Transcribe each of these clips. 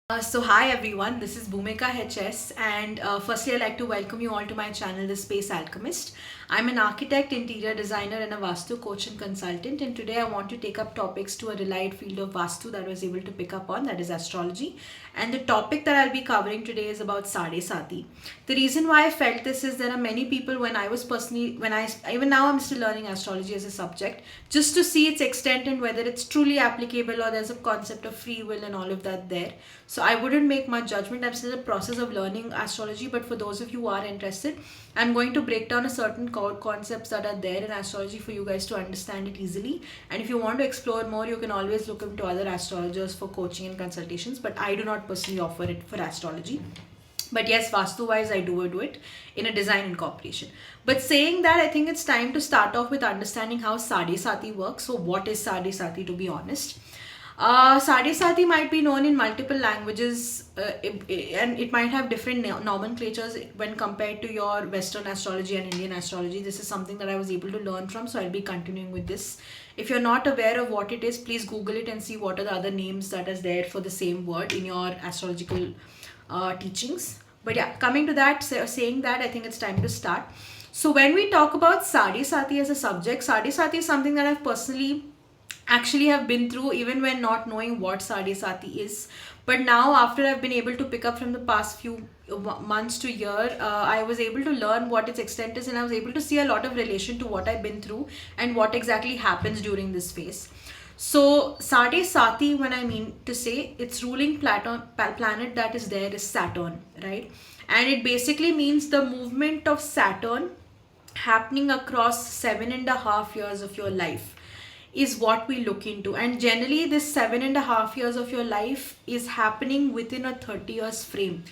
So hi everyone, this is Bhumika HS, and firstly I'd like to welcome you all to my channel, The Space Alchemist. I'm an architect, interior designer and a Vastu coach and consultant, and today I want to take up topics to a relayed field of Vastu that I was able to pick up on, that is astrology. And the topic that I'll be covering today is about Sade Sati. The reason why I felt this is there are many people even now I'm still learning astrology as a subject, just to see its extent and whether it's truly applicable or there's a concept of free will and all of that there. So I wouldn't make much judgment. I'm still in the process of learning astrology, but for those of you who are interested, I'm going to break down a certain core concepts that are there in astrology for you guys to understand it easily. And if you want to explore more, you can always look into other astrologers for coaching and consultations, but I do not personally offer it for astrology. But yes, Vastu wise, I do it in a design incorporation. But saying that, I think it's time to start off with understanding how Sade Sati works. So, what is Sade Sati, to be honest? Sade Sati might be known in multiple languages, and it might have different nomenclatures when compared to your Western astrology and Indian astrology. This is something that I was able to learn from, so I'll be continuing with this. If you're not aware of what it is, please Google it and see what are the other names that is there for the same word in your astrological teachings. But yeah, coming to that, saying that, I think it's time to start. So when we talk about Sade Sati as a subject, Sade Sati is something that I've personally actually have been through even when not knowing what Sade Sati is. But now, after I've been able to pick up from the past few months to year, I was able to learn what its extent is, and I was able to see a lot of relation to what I've been through and what exactly happens during this phase. So, Sade Sati, when I mean to say, its ruling planet that is there is Saturn, right? And it basically means the movement of Saturn happening across 7.5 years of your life is what we look into. And generally, this 7.5 years of your life is happening within a 30 years frame.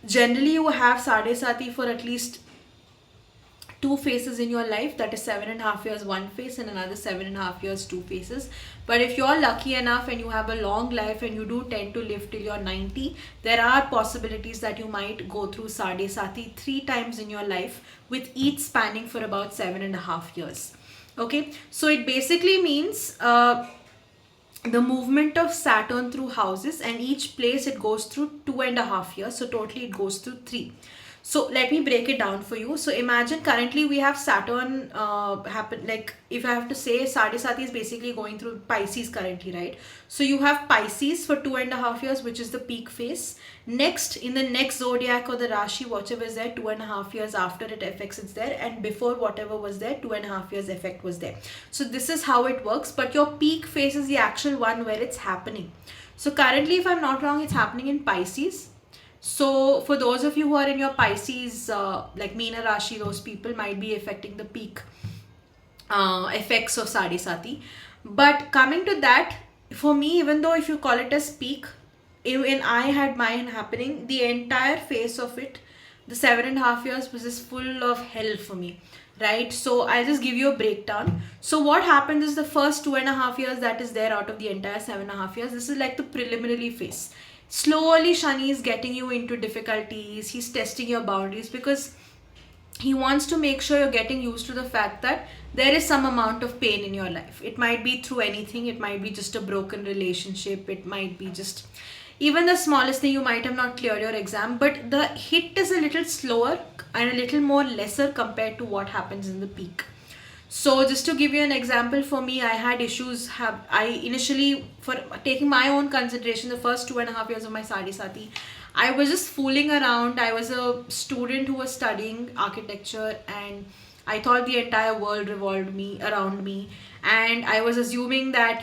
Generally, you have Sade Sati for at least two phases in your life, that is 7.5 years one phase and another 7.5 years two phases. But if you're lucky enough and you have a long life and you do tend to live till you're 90, there are possibilities that you might go through Sade Sati three times in your life, with each spanning for about 7.5 years. Okay, so it basically means the movement of Saturn through houses, and each place it goes through 2.5 years, so totally it goes through three. So let me break it down for you. So imagine currently we have Saturn happen, like if I have to say, Sade Sati is basically going through Pisces currently, right? So you have Pisces for 2.5 years, which is the peak phase. Next, in the next zodiac or the Rashi, whatever is there, 2.5 years after it affects it's there, and before whatever was there, 2.5 years effect was there. So this is how it works, but your peak phase is the actual one where it's happening. So currently, if I'm not wrong, it's happening in Pisces. So for those of you who are in your Pisces, like Meena Rashi, those people might be affecting the peak effects of Sade Sati. But coming to that, for me, even though if you call it as peak, when I had mine happening, the entire phase of it, the 7.5 years was just full of hell for me. Right, so I'll just give you a breakdown. So what happens is the first 2.5 years that is there out of the entire 7.5 years, this is like the preliminary phase. Slowly Shani is getting you into difficulties, he's testing your boundaries, because he wants to make sure you're getting used to the fact that there is some amount of pain in your life. It might be through anything, it might be just a broken relationship, it might be just even the smallest thing, you might have not cleared your exam, but the hit is a little slower and a little more lesser compared to what happens in the peak. So just to give you an example, for me, I had issues. I initially, for taking my own consideration, the first 2.5 years of my Sade Sati, I was just fooling around. I was a student who was studying architecture, and I thought the entire world revolved me around me, and I was assuming that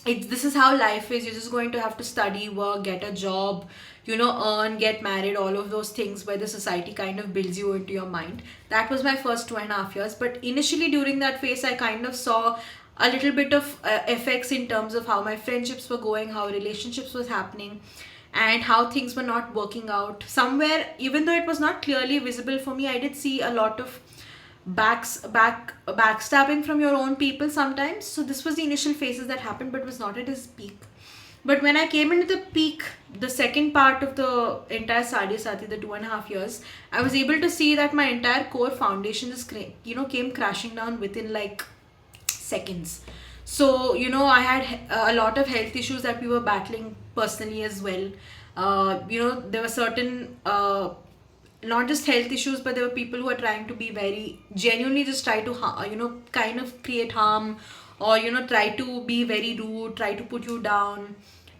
this is how life is. You're just going to have to study, work, get a job, earn, get married, all of those things where the society kind of builds you into your mind. That was my first 2.5 years. But initially during that phase, I kind of saw a little bit of effects in terms of how my friendships were going, how relationships was happening, and how things were not working out. Somewhere, even though it was not clearly visible for me, I did see a lot of backstabbing from your own people sometimes. So this was the initial phases that happened, but was not at its peak. But when I came into the peak, the second part of the entire Sade Sati, the 2.5 years, I was able to see that my entire core foundation just came crashing down within like seconds. So, I had a lot of health issues that we were battling personally as well. There were certain, not just health issues, but there were people who are trying to be very genuinely just try to, kind of create harm, or, try to be very rude, try to put you down.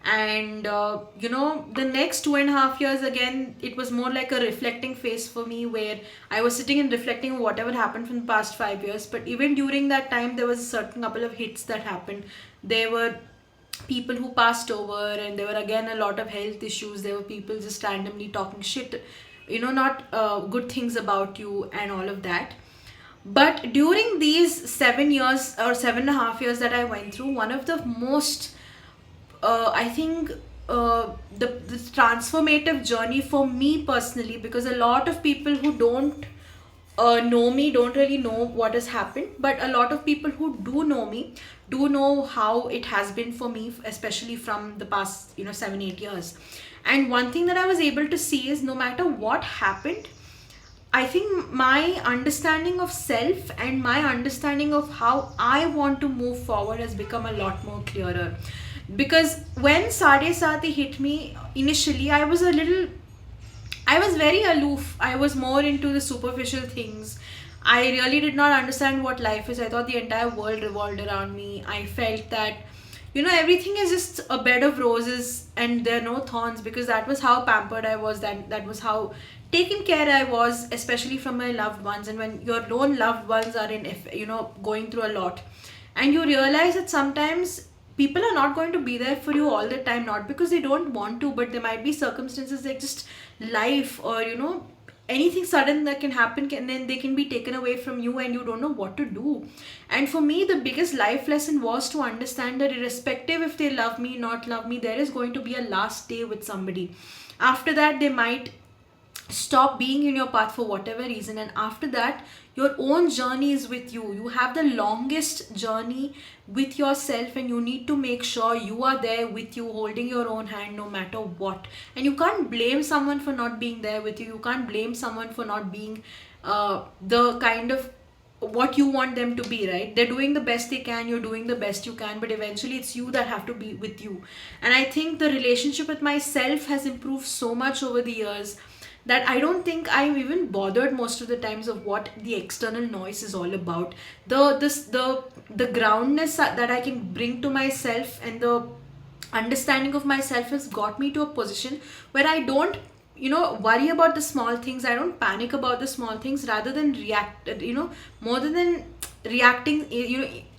And the next 2.5 years, again, it was more like a reflecting phase for me, where I was sitting and reflecting on whatever happened from the past 5 years. But even during that time, there was a certain couple of hits that happened. There were people who passed over, and there were again a lot of health issues. There were people just randomly talking shit, not good things about you, and all of that. But during these 7 years or 7.5 years that I went through, one of the most, I think, the transformative journey for me personally, because a lot of people who don't know me don't really know what has happened, but a lot of people who do know me do know how it has been for me, especially from the past 7-8 years. And one thing that I was able to see is, no matter what happened, I think my understanding of self and my understanding of how I want to move forward has become a lot more clearer. Because when Sade Sati hit me initially, I was very aloof. I was more into the superficial things. I really did not understand what life is. I thought the entire world revolved around me. I felt that, everything is just a bed of roses and there are no thorns, because that was how pampered I was. That was how taken care I was, especially from my loved ones. And when your own loved ones are going through a lot, and you realize that sometimes people are not going to be there for you all the time, not because they don't want to, but there might be circumstances like just life, or anything sudden that can happen, then they can be taken away from you, and you don't know what to do. And for me, the biggest life lesson was to understand that irrespective if they love me, not love me, there is going to be a last day with somebody. After that, they might stop being in your path for whatever reason, and after that, your own journey is with you. You have the longest journey with yourself, and you need to make sure you are there with you, holding your own hand no matter what. And you can't blame someone for not being there with you. You can't blame someone for not being the kind of what you want them to be, right? They're doing the best they can, you're doing the best you can, but eventually it's you that have to be with you. And I think the relationship with myself has improved so much over the years that I don't think I'm even bothered most of the times of what the external noise is all about. The groundness that I can bring to myself, and the understanding of myself has got me to a position where I don't worry about the small things. I don't panic about the small things, rather than react, more than reacting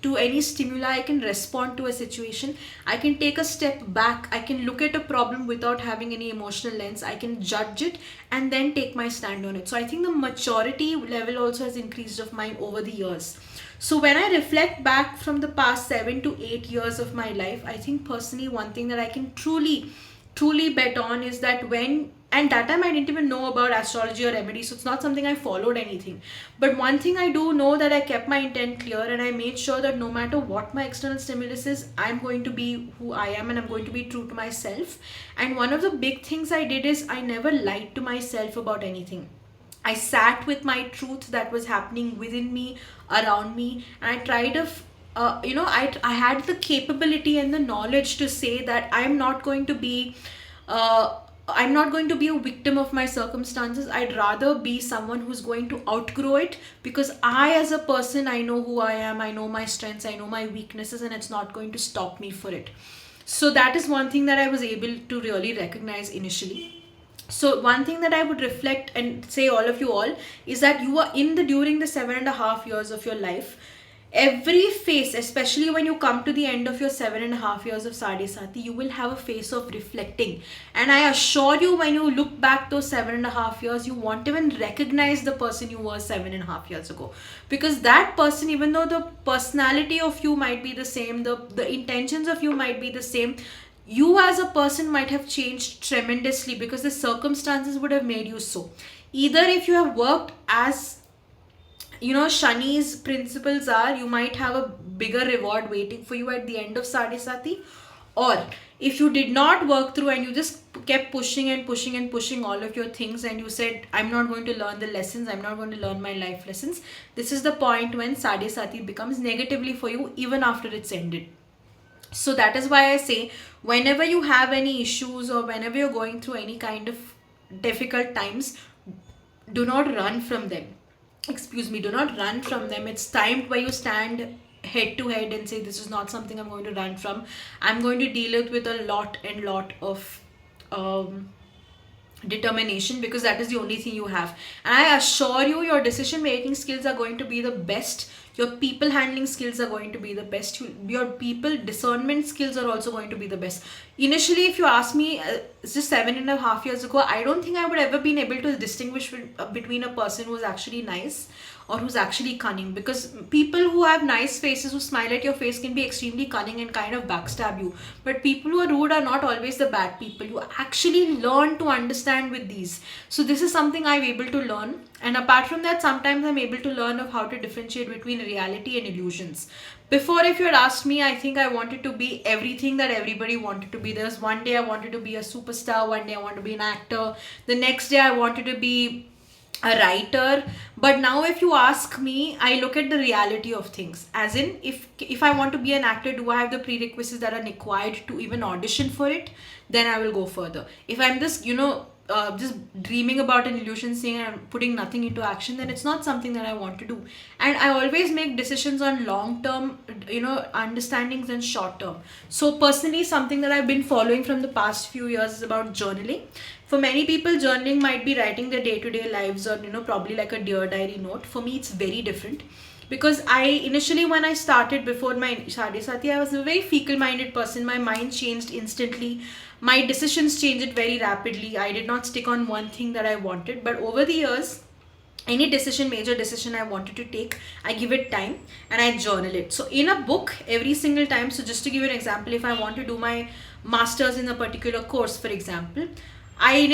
to any stimuli. I can respond to a situation. I can take a step back. I can look at a problem without having any emotional lens. I can judge it and then take my stand on it. So I think the maturity level also has increased of mine over the years. So when I reflect back from the past 7 to 8 years of my life, I think personally one thing that I can truly bet on is that and that time I didn't even know about astrology or remedy, so it's not something I followed anything. But one thing I do know, that I kept my intent clear, and I made sure that no matter what my external stimulus is, I'm going to be who I am, and I'm going to be true to myself. And one of the big things I did is I never lied to myself about anything. I sat with my truth that was happening within me, around me, and I tried to I had the capability and the knowledge to say that I'm not going to be a victim of my circumstances. I'd rather be someone who's going to outgrow it, because I, as a person, I know who I am, I know my strengths, I know my weaknesses, and it's not going to stop me for it. So that is one thing that I was able to really recognize initially. So one thing that I would reflect and say all of you all is that you are during the 7.5 years of your life, every phase, especially when you come to the end of your 7.5 years of Sade Sati, you will have a phase of reflecting. And I assure you, when you look back those 7.5 years, you won't even recognize the person you were 7.5 years ago. Because that person, even though the personality of you might be the same, the intentions of you might be the same, you as a person might have changed tremendously, because the circumstances would have made you so. Either if you have worked as Shani's principles are, you might have a bigger reward waiting for you at the end of Sade Sati. Or if you did not work through and you just kept pushing and pushing and pushing all of your things, and you said, I'm not going to learn the lessons, I'm not going to learn my life lessons, this is the point when Sade Sati becomes negatively for you even after it's ended. So that is why I say, whenever you have any issues or whenever you're going through any kind of difficult times, do not run from them. Excuse me, do not run from them. It's time where you stand head to head and say, this is not something I'm going to run from. I'm going to deal it with a lot of um, determination, because that is the only thing you have. And I assure you, your decision making skills are going to be the best, your people handling skills are going to be the best, your people discernment skills are also going to be the best. Initially, if you ask me, just 7.5 years ago, I don't think I would ever been able to distinguish between a person who's actually nice or who's actually cunning, because people who have nice faces, who smile at your face, can be extremely cunning and kind of backstab you. But people who are rude are not always the bad people. You actually learn to understand with these. So this is something I'm able to learn. And apart from that, sometimes I'm able to learn of how to differentiate between reality and illusions. Before, if you had asked me, I think I wanted to be everything that everybody wanted to be. There was one day I wanted to be a superstar, one day I wanted to be an actor, the next day I wanted to be a writer. But now if you ask me, I look at the reality of things, as in, if I want to be an actor, do I have the prerequisites that are required to even audition for it? Then I will go further. If I'm just dreaming about an illusion thing and putting nothing into action, then it's not something that I want to do. And I always make decisions on long term understandings and short term. So personally, something that I've been following from the past few years is about journaling. For many people, journaling might be writing their day-to-day lives, or probably like a dear diary note. For me, it's very different, because I initially, when I started before my Sade Sati, I was a very fecal-minded person. My mind changed instantly. My decisions changed very rapidly. I did not stick on one thing that I wanted. But over the years, any major decision I wanted to take, I give it time and I journal it. So in a book, every single time, so just to give you an example, if I want to do my master's in a particular course, for example, I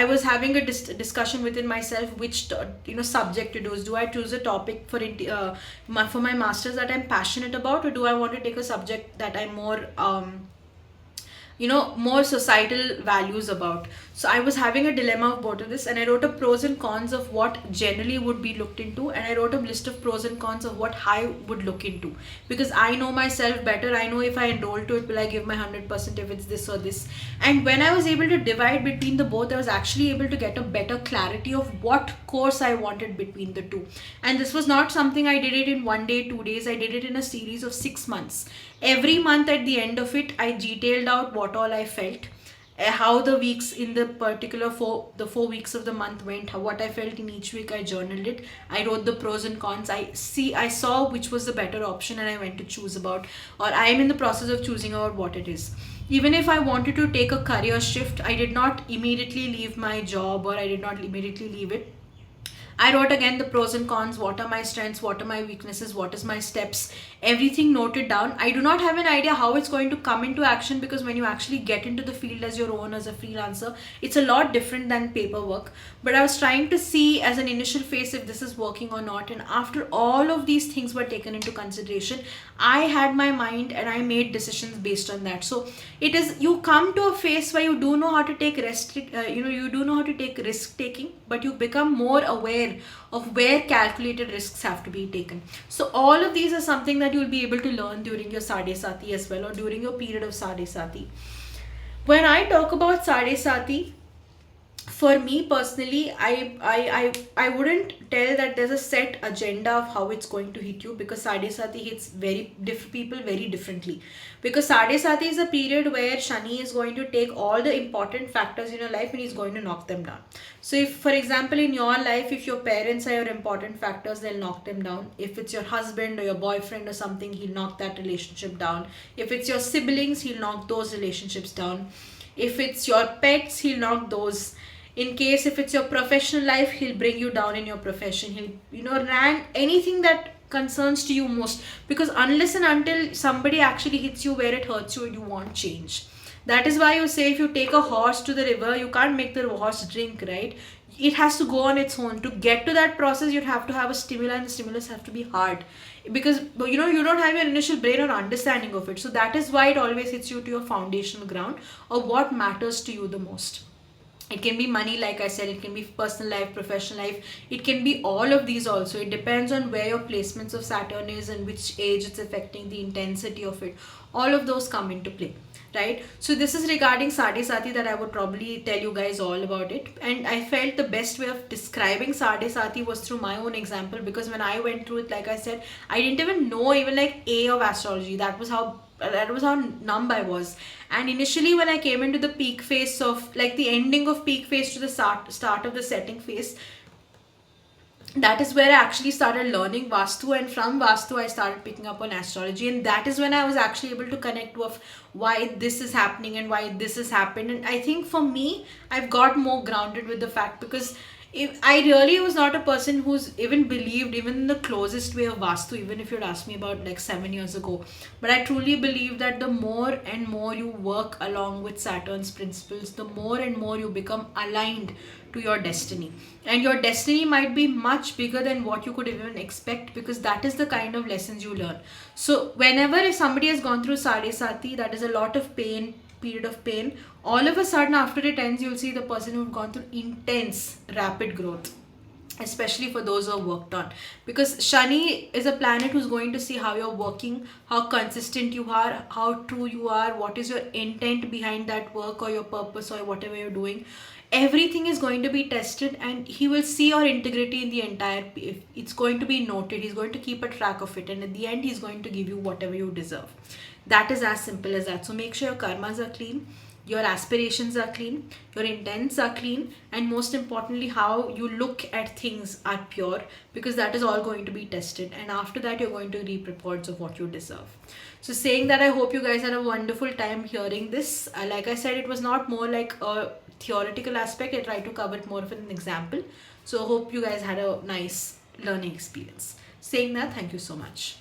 was having a discussion within myself, which subject to do. Do I choose a topic for my masters that I'm passionate about, or do I want to take a subject that I'm more societal values about? So I was having a dilemma of both of this, and I wrote a pros and cons of what generally would be looked into, and I wrote a list of pros and cons of what I would look into, because I know myself better. I know if I enroll to it, will I give my 100% if it's this or this. And when I was able to divide between the both, I was actually able to get a better clarity of what course I wanted between the two. And this was not something I did it in 1 day, 2 days. I did it in a series of 6 months. Every month, at the end of it, I detailed out what all I felt, how the weeks in the particular 4 weeks of the month went, what I felt in each week. I journaled it. I wrote the pros and cons. I saw which was the better option, and I went to choose about, or I am in the process of choosing out what it is. Even if I wanted to take a career shift, I did not immediately leave my job, or I did not immediately leave it. I wrote again the pros and cons, what are my strengths, what are my weaknesses, what is my steps, everything noted down. I do not have an idea how it's going to come into action, because when you actually get into the field as your own, as a freelancer, it's a lot different than paperwork. But I was trying to see as an initial phase if this is working or not. And after all of these things were taken into consideration, I had my mind and I made decisions based on that. So it is, you come to a phase where you do know how to take you do know how to take risk taking, but you become more aware of where calculated risks have to be taken. So all of these are something that you'll be able to learn during your Sade Sati as well, or during your period of Sade Sati. When I talk about Sade Sati, for me personally, I wouldn't tell that there's a set agenda of how it's going to hit you, because Sade Sati hits people very differently. Because Sade Sati is a period where Shani is going to take all the important factors in your life and he's going to knock them down. So if, for example, in your life, if your parents are your important factors, they'll knock them down. If it's your husband or your boyfriend or something, he'll knock that relationship down. If it's your siblings, he'll knock those relationships down. If it's your pets, he'll knock those. In case if it's your professional life, he'll bring you down in your profession. He'll rank anything that concerns to you most, because unless and until somebody actually hits you where it hurts you, you won't change. That is why you say if you take a horse to the river, you can't make the horse drink, right? It has to go on its own. To get to that process, you'd have to have a stimulus, and the stimulus have to be hard, because you don't have your initial brain or understanding of it. So that is why it always hits you to your foundational ground of what matters to you the most. It can be money, like I said, it can be personal life, professional life, it can be all of these also. It depends on where your placements of Saturn is and which age it's affecting, the intensity of it. All of those come into play, right? So this is regarding Sade Sati, that I would probably tell you guys all about it. And I felt the best way of describing Sade Sati was through my own example, because when I went through it, like I said, I didn't even know even like A of astrology. That was how numb I was. And initially, when I came into the peak phase of like the ending of peak phase to the start of the setting phase, that is where I actually started learning Vastu, and from Vastu I started picking up on astrology, and that is when I was actually able to connect with why this is happening and why this has happened. And I think for me, I've got more grounded with the fact, because if I really was not a person who's even believed even in the closest way of Vastu, even if you'd asked me about like 7 years ago. But I truly believe that the more and more you work along with Saturn's principles, the more and more you become aligned to your destiny. And your destiny might be much bigger than what you could even expect, because that is the kind of lessons you learn. So whenever if somebody has gone through Sade Sati, that is a lot of pain, period of pain, all of a sudden after it ends, you'll see the person who've gone through intense rapid growth, especially for those who have worked on. Because Shani is a planet who's going to see how you're working, how consistent you are, how true you are, what is your intent behind that work or your purpose or whatever you're doing. Everything is going to be tested, and he will see your integrity in the entire it's going to be noted. He's going to keep a track of it, and at the end he's going to give you whatever you deserve. That is as simple as that. So make sure your karmas are clean, your aspirations are clean, your intents are clean, and most importantly, how you look at things are pure, because that is all going to be tested. And after that, you're going to reap rewards of what you deserve. So, saying that, I hope you guys had a wonderful time hearing this. Like I said, it was not more like a theoretical aspect, I tried to cover it more of an example. So, hope you guys had a nice learning experience. Saying that, thank you so much.